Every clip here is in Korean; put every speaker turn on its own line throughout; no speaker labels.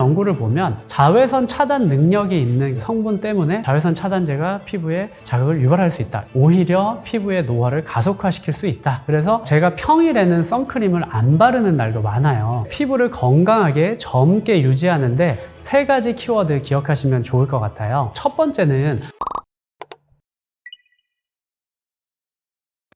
연구를 보면 자외선 차단 능력이 있는 성분 때문에 자외선 차단제가 피부에 자극을 유발할 수 있다. 오히려 피부의 노화를 가속화시킬 수 있다. 그래서 제가 평일에는 선크림을 안 바르는 날도 많아요. 피부를 건강하게 젊게 유지하는데 3가지 키워드 기억하시면 좋을 것 같아요. 첫 번째는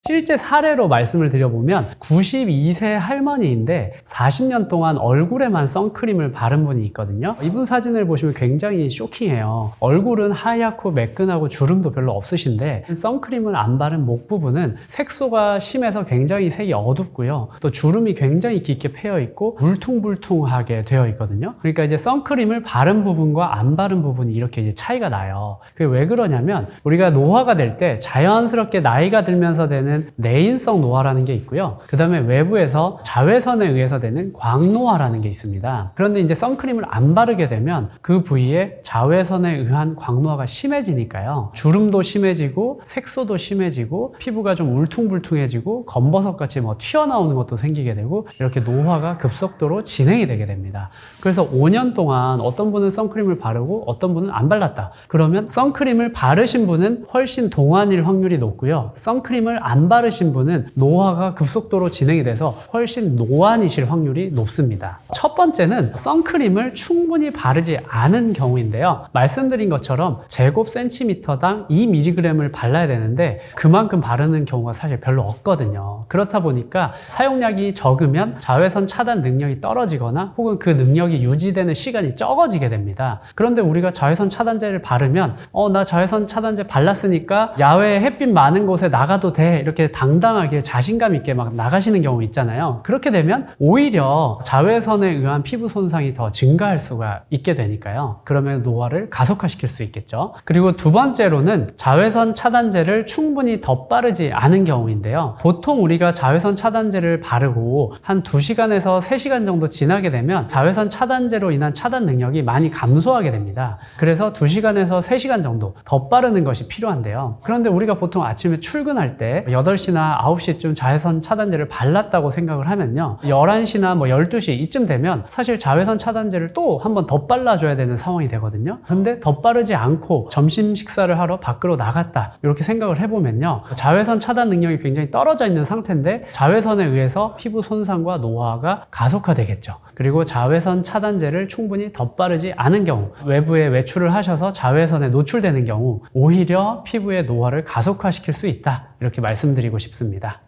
실제 사례로 말씀을 드려보면 92세 할머니인데 40년 동안 얼굴에만 선크림을 바른 분이 있거든요. 이분 사진을 보시면 굉장히 쇼킹해요. 얼굴은 하얗고 매끈하고 주름도 별로 없으신데 선크림을 안 바른 목 부분은 색소가 심해서 굉장히 색이 어둡고요. 또 주름이 굉장히 깊게 패여 있고 울퉁불퉁하게 되어 있거든요. 그러니까 이제 선크림을 바른 부분과 안 바른 부분이 이렇게 이제 차이가 나요. 그게 왜 그러냐면 우리가 노화가 될 때 자연스럽게 나이가 들면서 되는 내인성 노화라는 게 있고요. 그 다음에 외부에서 자외선에 의해서 되는 광노화라는 게 있습니다. 그런데 이제 선크림을 안 바르게 되면 그 부위에 자외선에 의한 광노화가 심해지니까요. 주름도 심해지고 색소도 심해지고 피부가 좀 울퉁불퉁해지고 검버섯같이 뭐 튀어나오는 것도 생기게 되고 이렇게 노화가 급속도로 진행이 되게 됩니다. 그래서 5년 동안 어떤 분은 선크림을 바르고 어떤 분은 안 발랐다. 그러면 선크림을 바르신 분은 훨씬 동안일 확률이 높고요. 선크림을 안 바르신 분은 노화가 급속도로 진행이 돼서 훨씬 노안이실 확률이 높습니다. 첫 번째는 선크림을 충분히 바르지 않은 경우인데요. 말씀드린 것처럼 제곱 센티미터당 2mg을 발라야 되는데 그만큼 바르는 경우가 사실 별로 없거든요. 그렇다 보니까 사용량이 적으면 자외선 차단 능력이 떨어지거나 혹은 그 능력이 유지되는 시간이 적어지게 됩니다. 그런데 우리가 자외선 차단제를 바르면 나 자외선 차단제 발랐으니까 야외에 햇빛 많은 곳에 나가도 돼 이렇게 당당하게 자신감 있게 막 나가시는 경우 있잖아요. 그렇게 되면 오히려 자외선에 의한 피부 손상이 더 증가할 수가 있게 되니까요. 그러면 노화를 가속화시킬 수 있겠죠. 그리고 두 번째로는 자외선 차단제를 충분히 덧바르지 않은 경우인데요. 보통 우리가 자외선 차단제를 바르고 한 2시간에서 3시간 정도 지나게 되면 자외선 차단제로 인한 차단 능력이 많이 감소하게 됩니다. 그래서 2시간에서 3시간 정도 덧바르는 것이 필요한데요. 그런데 우리가 보통 아침에 출근할 때 8시나 9시쯤 자외선 차단제를 발랐다고 생각을 하면요. 11시나 12시 이쯤 되면 사실 자외선 차단제를 또 한번 덧발라줘야 되는 상황이 되거든요. 근데 덧바르지 않고 점심 식사를 하러 밖으로 나갔다. 이렇게 생각을 해보면요. 자외선 차단 능력이 굉장히 떨어져 있는 상태인데 자외선에 의해서 피부 손상과 노화가 가속화되겠죠. 그리고 자외선 차단제를 충분히 덧바르지 않은 경우, 외부에 외출을 하셔서 자외선에 노출되는 경우 오히려 피부의 노화를 가속화시킬 수 있다. 이렇게 말씀드리고 싶습니다.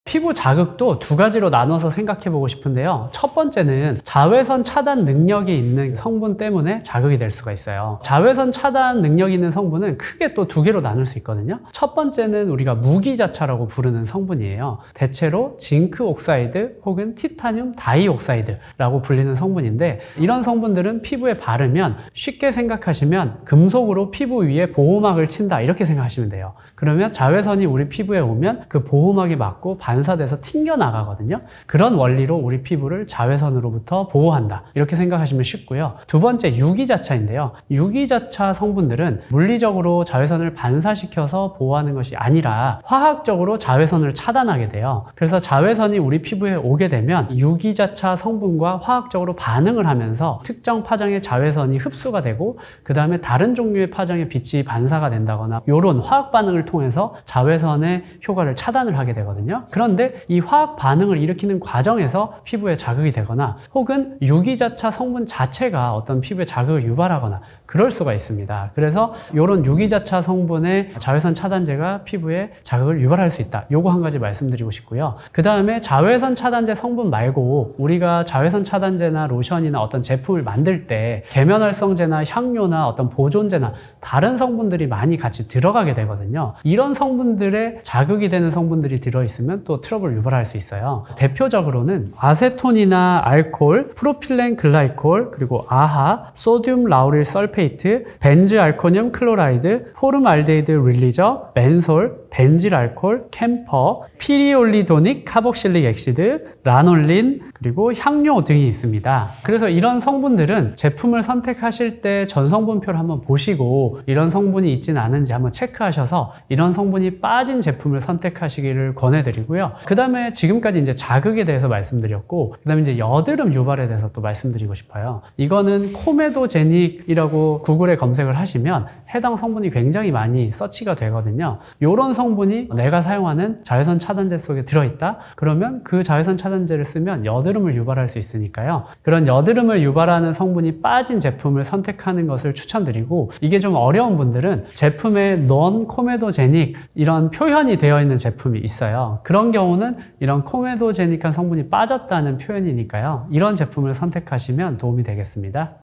피부 자극도 2가지로 나눠서 생각해 보고 싶은데요. 첫 번째는 자외선 차단 능력이 있는 성분 때문에 자극이 될 수가 있어요. 자외선 차단 능력이 있는 성분은 크게 또 2개로 나눌 수 있거든요. 첫 번째는 우리가 무기자차라고 부르는 성분이에요. 대체로 징크 옥사이드 혹은 티타늄 다이옥사이드라고 불리는 성분인데 이런 성분들은 피부에 바르면 쉽게 생각하시면 금속으로 피부 위에 보호막을 친다 이렇게 생각하시면 돼요. 그러면 자외선이 우리 피부에 오면 그 보호막이 맞고 반사돼서 튕겨나가거든요. 그런 원리로 우리 피부를 자외선으로부터 보호한다. 이렇게 생각하시면 쉽고요. 두 번째, 유기자차인데요. 유기자차 성분들은 물리적으로 자외선을 반사시켜서 보호하는 것이 아니라 화학적으로 자외선을 차단하게 돼요. 그래서 자외선이 우리 피부에 오게 되면 유기자차 성분과 화학적으로 반응을 하면서 특정 파장의 자외선이 흡수가 되고 그 다음에 다른 종류의 파장의 빛이 반사가 된다거나 이런 화학 반응을 통해서 자외선의 효과를 차단을 하게 되거든요. 그런데 이 화학 반응을 일으키는 과정에서 피부에 자극이 되거나 혹은 유기자차 성분 자체가 어떤 피부에 자극을 유발하거나 그럴 수가 있습니다. 그래서 이런 유기자차 성분의 자외선 차단제가 피부에 자극을 유발할 수 있다. 요거 한 가지 말씀드리고 싶고요. 그 다음에 자외선 차단제 성분 말고 우리가 자외선 차단제나 로션이나 어떤 제품을 만들 때 계면활성제나 향료나 어떤 보존제나 다른 성분들이 많이 같이 들어가게 되거든요. 이런 성분들에 자극이 되는 성분들이 들어있으면 또 트러블을 유발할 수 있어요. 대표적으로는 아세톤이나 알코올, 프로필렌 글라이콜, 그리고 아하, 소듐 라우릴 설페이트, 벤즈알코늄 클로라이드, 포름알데히드 릴리저, 벤솔, 벤질알콜, 캠퍼, 피리올리도닉 카복실릭 액시드, 라놀린, 그리고 향료 등이 있습니다. 그래서 이런 성분들은 제품을 선택하실 때 전성분표를 한번 보시고 이런 성분이 있지는 않은지 한번 체크하셔서 이런 성분이 빠진 제품을 선택하시기를 권해드리고요. 있고요. 그 다음에 지금까지 이제 자극에 대해서 말씀드렸고, 그 다음에 이제 여드름 유발에 대해서 또 말씀드리고 싶어요. 이거는 코메도제닉이라고 구글에 검색을 하시면 해당 성분이 굉장히 많이 서치가 되거든요. 이런 성분이 내가 사용하는 자외선 차단제 속에 들어있다? 그러면 그 자외선 차단제를 쓰면 여드름을 유발할 수 있으니까요. 그런 여드름을 유발하는 성분이 빠진 제품을 선택하는 것을 추천드리고, 이게 좀 어려운 분들은 제품에 non-comedogenic 이런 표현이 되어 있는 제품이 있어요. 그런 경우는 이런 코메도제닉한 성분이 빠졌다는 표현이니까요. 이런 제품을 선택하시면 도움이 되겠습니다.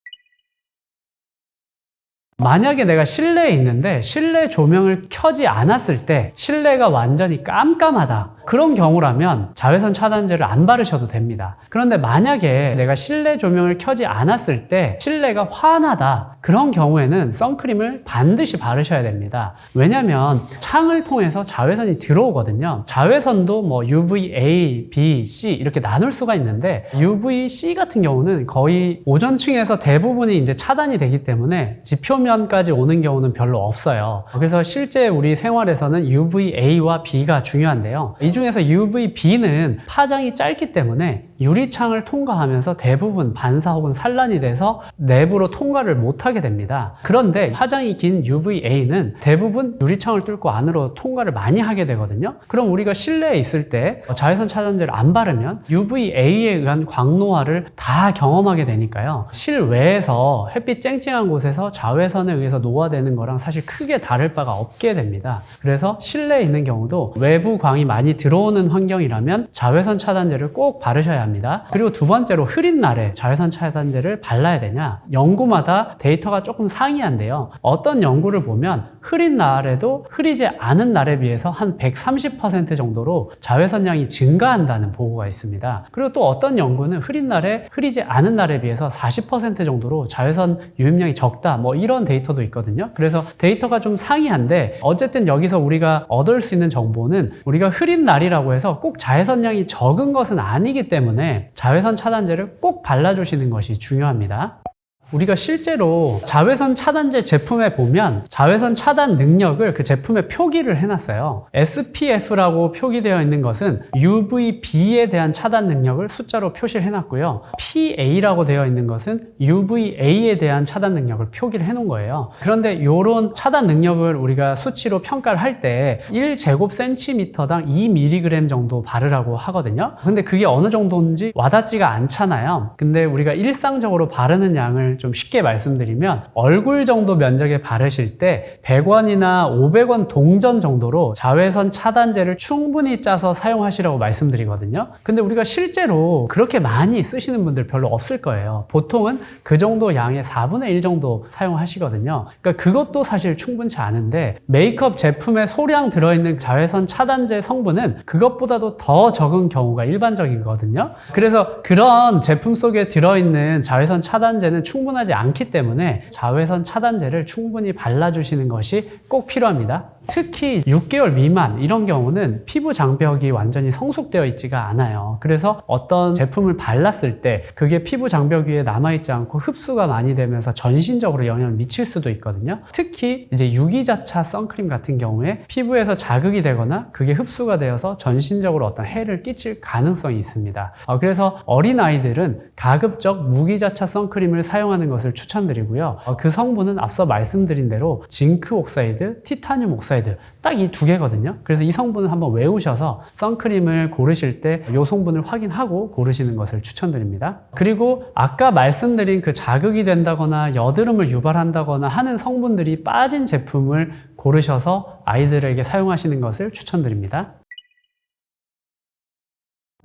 만약에 내가 실내에 있는데 실내 조명을 켜지 않았을 때 실내가 완전히 깜깜하다. 그런 경우라면 자외선 차단제를 안 바르셔도 됩니다. 그런데 만약에 내가 실내 조명을 켜지 않았을 때 실내가 환하다. 그런 경우에는 선크림을 반드시 바르셔야 됩니다. 왜냐하면 창을 통해서 자외선이 들어오거든요. 자외선도 뭐 UVA, B, C 이렇게 나눌 수가 있는데 UVC 같은 경우는 거의 오존층에서 대부분이 이제 차단이 되기 때문에 지표면까지 오는 경우는 별로 없어요. 그래서 실제 우리 생활에서는 UVA와 B가 중요한데요. 이 중에서 UVB는 파장이 짧기 때문에 유리창을 통과하면서 대부분 반사 혹은 산란이 돼서 내부로 통과를 못하게 됩니다. 그런데 파장이 긴 UVA는 대부분 유리창을 뚫고 안으로 통과를 많이 하게 되거든요. 그럼 우리가 실내에 있을 때 자외선 차단제를 안 바르면 UVA에 의한 광노화를 다 경험하게 되니까요. 실외에서 햇빛 쨍쨍한 곳에서 자외선에 의해서 노화되는 거랑 사실 크게 다를 바가 없게 됩니다. 그래서 실내에 있는 경우도 외부 광이 많이 들어오는 환경이라면 자외선 차단제를 꼭 바르셔야 합니다. 그리고 두 번째로 흐린 날에 자외선 차단제를 발라야 되냐? 연구마다 데이터가 조금 상이한데요. 어떤 연구를 보면 흐린 날에도 흐리지 않은 날에 비해서 한 130% 정도로 자외선량이 증가한다는 보고가 있습니다. 그리고 또 어떤 연구는 흐린 날에 흐리지 않은 날에 비해서 40% 정도로 자외선 유입량이 적다 뭐 이런 데이터도 있거든요. 그래서 데이터가 좀 상이한데 어쨌든 여기서 우리가 얻을 수 있는 정보는 우리가 흐린 날이라고 해서 꼭 자외선량이 적은 것은 아니기 때문에 자외선 차단제를 꼭 발라주시는 것이 중요합니다. 우리가 실제로 자외선 차단제 제품에 보면 자외선 차단 능력을 그 제품에 표기를 해놨어요. SPF라고 표기되어 있는 것은 UVB에 대한 차단 능력을 숫자로 표시를 해놨고요. PA라고 되어 있는 것은 UVA에 대한 차단 능력을 표기를 해놓은 거예요. 그런데 이런 차단 능력을 우리가 수치로 평가를 할 때 1제곱센티미터당 2mg 정도 바르라고 하거든요. 근데 그게 어느 정도인지 와닿지가 않잖아요. 근데 우리가 일상적으로 바르는 양을 좀 쉽게 말씀드리면 얼굴 정도 면적에 바르실 때 100원이나 500원 동전 정도로 자외선 차단제를 충분히 짜서 사용하시라고 말씀드리거든요. 근데 우리가 실제로 그렇게 많이 쓰시는 분들 별로 없을 거예요. 보통은 그 정도 양의 4분의 1 정도 사용하시거든요. 그러니까 그것도 사실 충분치 않은데 메이크업 제품에 소량 들어있는 자외선 차단제 성분은 그것보다도 더 적은 경우가 일반적이거든요. 그래서 그런 제품 속에 들어있는 자외선 차단제는 충분하지 않기 때문에 자외선 차단제를 충분히 발라주시는 것이 꼭 필요합니다. 특히 6개월 미만 이런 경우는 피부 장벽이 완전히 성숙되어 있지가 않아요. 그래서 어떤 제품을 발랐을 때 그게 피부 장벽 위에 남아있지 않고 흡수가 많이 되면서 전신적으로 영향을 미칠 수도 있거든요. 특히 이제 유기자차 선크림 같은 경우에 피부에서 자극이 되거나 그게 흡수가 되어서 전신적으로 어떤 해를 끼칠 가능성이 있습니다. 그래서 어린아이들은 가급적 무기자차 선크림을 사용하는 것을 추천드리고요. 그 성분은 앞서 말씀드린 대로 징크 옥사이드, 티타늄 옥사이드 딱 이 두 개거든요. 그래서 이 성분을 한번 외우셔서 선크림을 고르실 때 이 성분을 확인하고 고르시는 것을 추천드립니다. 그리고 아까 말씀드린 그 자극이 된다거나 여드름을 유발한다거나 하는 성분들이 빠진 제품을 고르셔서 아이들에게 사용하시는 것을 추천드립니다.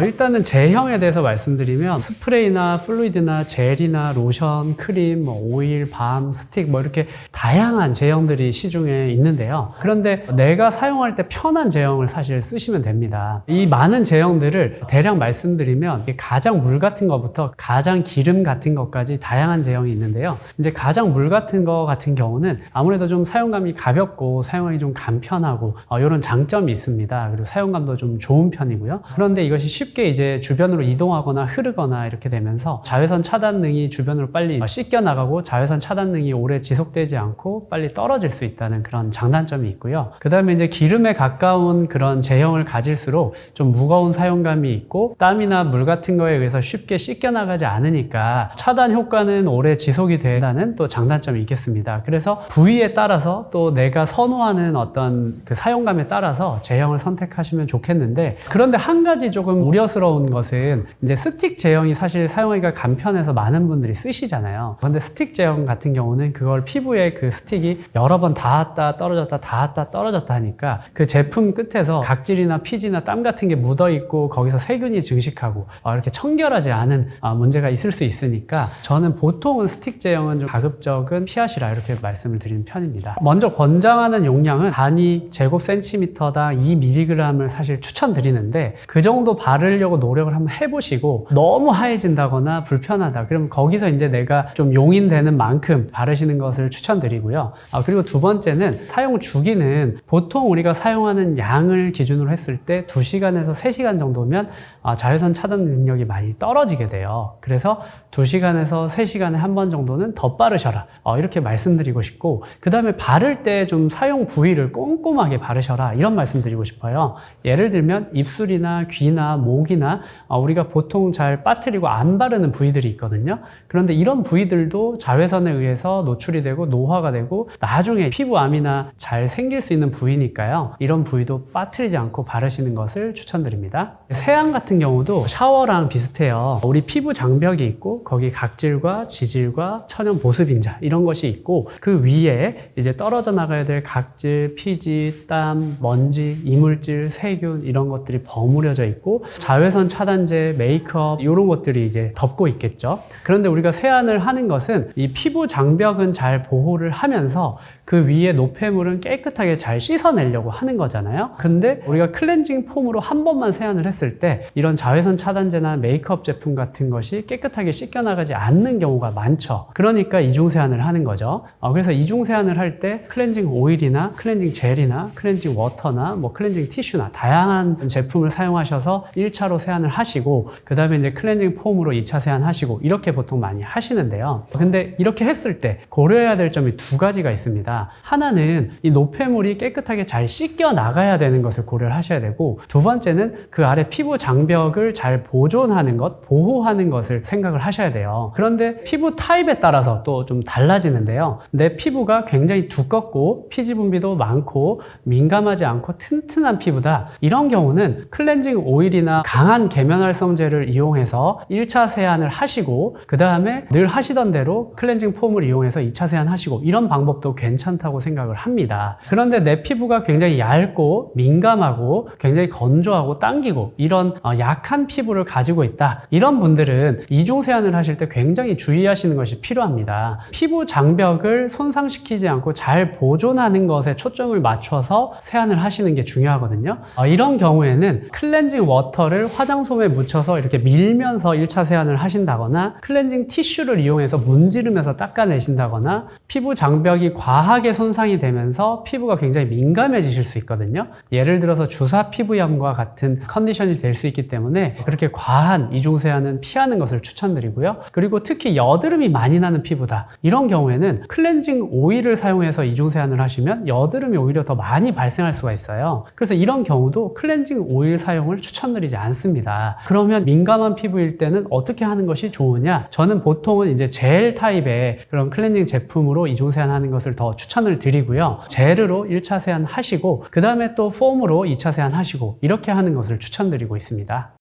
일단은 제형에 대해서 말씀드리면 스프레이나 플루이드나 젤이나 로션, 크림, 오일, 밤, 스틱 이렇게 다양한 제형들이 시중에 있는데요. 그런데 내가 사용할 때 편한 제형을 사실 쓰시면 됩니다. 이 많은 제형들을 대략 말씀드리면 가장 물 같은 것부터 가장 기름 같은 것까지 다양한 제형이 있는데요. 이제 가장 물 같은 거 같은 경우는 아무래도 좀 사용감이 가볍고 사용하기 좀 간편하고 이런 장점이 있습니다. 그리고 사용감도 좀 좋은 편이고요. 그런데 이것이 쉽게 이제 주변으로 이동하거나 흐르거나 이렇게 되면서 자외선 차단능이 주변으로 빨리 씻겨 나가고 자외선 차단능이 오래 지속되지 않고 빨리 떨어질 수 있다는 그런 장단점이 있고요. 그 다음에 이제 기름에 가까운 그런 제형을 가질수록 좀 무거운 사용감이 있고 땀이나 물 같은 거에 의해서 쉽게 씻겨 나가지 않으니까 차단 효과는 오래 지속이 된다는 또 장단점이 있겠습니다. 그래서 부위에 따라서 또 내가 선호하는 어떤 그 사용감에 따라서 제형을 선택하시면 좋겠는데, 그런데 한 가지 조금 우려스러운 것은 이제 스틱 제형이 사실 사용하기가 간편해서 많은 분들이 쓰시잖아요. 그런데 스틱 제형 같은 경우는 그걸 피부에 그 스틱이 여러 번 닿았다 떨어졌다 닿았다 떨어졌다 하니까 그 제품 끝에서 각질이나 피지나 땀 같은 게 묻어 있고 거기서 세균이 증식하고 이렇게 청결하지 않은 문제가 있을 수 있으니까 저는 보통은 스틱 제형은 좀 가급적은 피하시라 이렇게 말씀을 드리는 편입니다. 먼저 권장하는 용량은 단위 제곱센티미터당 2mg을 사실 추천드리는데, 그 정도 바르려고 노력을 한번 해보시고 너무 하얘진다거나 불편하다 그럼 거기서 이제 내가 좀 용인되는 만큼 바르시는 것을 추천드리고요. 그리고 두 번째는 사용 주기는 보통 우리가 사용하는 양을 기준으로 했을 때 2시간에서 3시간 정도면 자외선 차단 능력이 많이 떨어지게 돼요. 그래서 2시간에서 3시간에 한 번 정도는 더 바르셔라 이렇게 말씀드리고 싶고, 그 다음에 바를 때 좀 사용 부위를 꼼꼼하게 바르셔라 이런 말씀 드리고 싶어요. 예를 들면 입술이나 귀나 목이나 우리가 보통 잘 빠뜨리고 안 바르는 부위들이 있거든요. 그런데 이런 부위들도 자외선에 의해서 노출이 되고 노화가 되고 나중에 피부암이나 잘 생길 수 있는 부위니까요. 이런 부위도 빠뜨리지 않고 바르시는 것을 추천드립니다. 세안 같은 경우도 샤워랑 비슷해요. 우리 피부 장벽이 있고 거기 각질과 지질과 천연 보습인자 이런 것이 있고 그 위에 이제 떨어져 나가야 될 각질, 피지, 땀, 먼지, 이물질, 세균 이런 것들이 버무려져 있고 자외선 차단제, 메이크업 이런 것들이 이제 덮고 있겠죠. 그런데 우리가 세안을 하는 것은 이 피부 장벽은 잘 보호를 하면서 그 위에 노폐물은 깨끗하게 잘 씻어내려고 하는 거잖아요. 근데 우리가 클렌징 폼으로 한 번만 세안을 했을 때 이런 자외선 차단제나 메이크업 제품 같은 것이 깨끗하게 씻겨나가지 않는 경우가 많죠. 그러니까 이중 세안을 하는 거죠. 그래서 이중 세안을 할 때 클렌징 오일이나 클렌징 젤이나 클렌징 워터나 뭐 클렌징 티슈나 다양한 제품을 사용하셔서 1차로 세안을 하시고 그 다음에 이제 클렌징 폼으로 2차 세안하시고 이렇게 보통 많이 하시는데요. 근데 이렇게 했을 때 고려해야 될 점이 두 가지가 있습니다. 하나는 이 노폐물이 깨끗하게 잘 씻겨 나가야 되는 것을 고려를 하셔야 되고, 두 번째는 그 아래 피부 장벽을 잘 보존하는 것, 보호하는 것을 생각을 하셔야 돼요. 그런데 피부 타입에 따라서 또 좀 달라지는데요. 내 피부가 굉장히 두껍고 피지 분비도 많고 민감하지 않고 튼튼한 피부다. 이런 경우는 클렌징 오일이나 강한 계면활성제를 이용해서 1차 세안을 하시고 그 다음에 늘 하시던 대로 클렌징 폼을 이용해서 2차 세안하시고 이런 방법도 괜찮다고 생각을 합니다. 그런데 내 피부가 굉장히 얇고 민감하고 굉장히 건조하고 당기고 이런 약한 피부를 가지고 있다. 이런 분들은 이중 세안을 하실 때 굉장히 주의하시는 것이 필요합니다. 피부 장벽을 손상시키지 않고 잘 보존하는 것에 초점을 맞춰서 세안을 하시는 게 중요하거든요. 이런 경우에는 클렌징 워터를 화장솜에 묻혀서 이렇게 밀면서 1차 세안을 하신다거나 클렌징 티슈를 이용해서 문지르면서 닦아내신다거나 피부 장벽이 과하게 손상이 되면서 피부가 굉장히 민감해지실 수 있거든요. 예를 들어서 주사 피부염과 같은 컨디션이 될 수 있기 때문에 그렇게 과한 이중 세안은 피하는 것을 추천드리고요. 그리고 특히 여드름이 많이 나는 피부다. 이런 경우에는 클렌징 오일을 사용해서 이중 세안을 하시면 여드름이 오히려 더 많이 발생할 수가 있어요. 그래서 이런 경우도 클렌징 오일 사용을 추천드리지 않습니다. 그러면 민감한 피부일 때는 어떻게 하는 것이 좋으냐? 저는 보통은 이제 젤 타입의 그런 클렌징 제품으로 이중 세안하는 것을 더 추천을 드리고요. 젤으로 1차 세안 하시고 그 다음에 또 폼으로 2차 세안 하시고 이렇게 하는 것을 추천드리고 있습니다.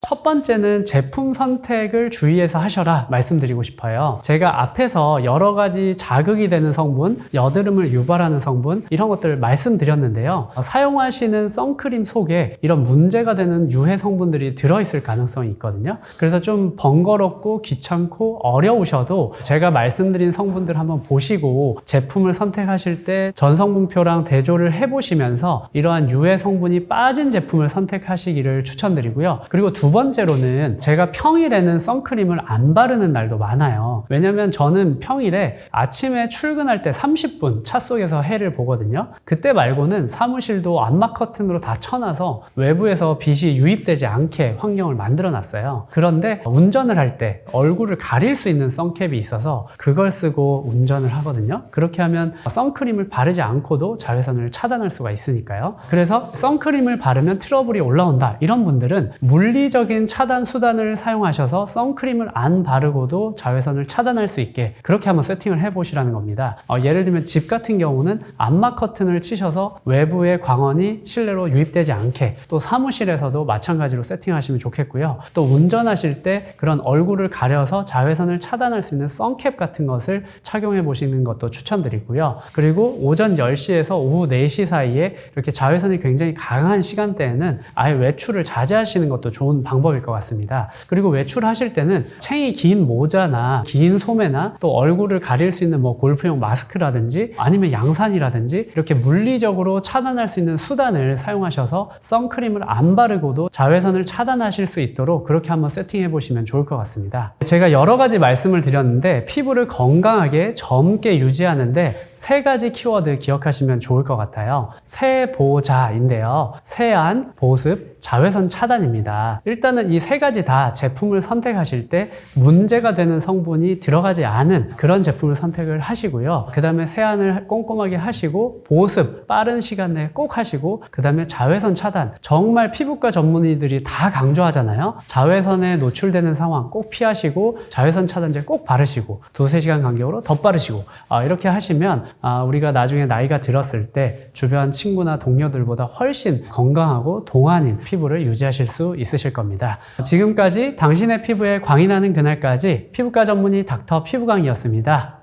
첫 번째는 제품 선택을 주의해서 하셔라 말씀드리고 싶어요. 제가 앞에서 여러 가지 자극이 되는 성분, 여드름을 유발하는 성분 이런 것들을 말씀드렸는데요. 사용하시는 선크림 속에 이런 문제가 되는 유해 성분들이 들어있을 가능성이 있거든요. 그래서 좀 번거롭고 귀찮고 어려우셔도 제가 말씀드린 성분들 한번 보시고 제품을 선택하실 때 전성분표랑 대조를 해보시면서 이러한 유해 성분이 빠진 제품을 선택하시기를 추천드리고요. 그리고 두 번째로는 제가 평일에는 선크림을 안 바르는 날도 많아요. 왜냐면 저는 평일에 아침에 출근할 때 30분 차 속에서 해를 보거든요. 그때 말고는 사무실도 암막 커튼으로 다 쳐놔서 외부에서 빛이 유입되지 않게 환경을 만들어 놨어요. 그런데 운전을 할 때 얼굴을 가릴 수 있는 선캡이 있어서 그걸 쓰고 운전을 하거든요. 그렇게 하면 선크림을 바르지 않고도 자외선을 차단할 수가 있으니까요. 그래서 선크림을 바르면 트러블이 올라온다, 이런 분들은 물리적인 차단 수단을 사용하셔서 선크림을 안 바르고도 자외선을 차단할 수 있게 그렇게 한번 세팅을 해보시라는 겁니다. 예를 들면 집 같은 경우는 암막 커튼을 치셔서 외부의 광원이 실내로 유입되지 않게, 또 사무실에서도 마찬가지로 세팅하시면 좋겠고요. 또 운전하실 때 그런 얼굴을 가려서 자외선을 차단할 수 있는 선캡 같은 것을 착용해 보시는 것도 추천드리고요. 그리고 오전 10시에서 오후 4시 사이에 이렇게 자외선이 굉장히 강한 시간대에는 아예 외출을 자제하시는 것도 좋은 방법일 것 같습니다. 그리고 외출하실 때는 챙이 긴 모자나 긴 소매나 또 얼굴을 가릴 수 있는 골프용 마스크라든지 아니면 양산이라든지 이렇게 물리적으로 차단할 수 있는 수단을 사용하셔서 선크림을 안 바르고도 자외선을 차단하실 수 있도록 그렇게 한번 세팅해 보시면 좋을 것 같습니다. 제가 여러 가지 말씀을 드렸는데 피부를 건강하게 젊게 유지하는데 3가지 키워드 기억하시면 좋을 것 같아요. 세보자인데요. 세안, 보습, 자외선 차단입니다. 일단은 이 3가지 다 제품을 선택하실 때 문제가 되는 성분이 들어가지 않은 그런 제품을 선택을 하시고요. 그 다음에 세안을 꼼꼼하게 하시고, 보습 빠른 시간 내에 꼭 하시고, 그 다음에 자외선 차단, 정말 피부과 전문의들이 다 강조하잖아요. 자외선에 노출되는 상황 꼭 피하시고 자외선 차단제 꼭 바르시고 2-3시간 간격으로 덧바르시고, 이렇게 하시면 우리가 나중에 나이가 들었을 때 주변 친구나 동료들보다 훨씬 건강하고 동안인 피부를 유지하실 수 있으실 겁니다. 지금까지 당신의 피부에 광이 나는 그날까지 피부과 전문의 닥터 피부광이었습니다.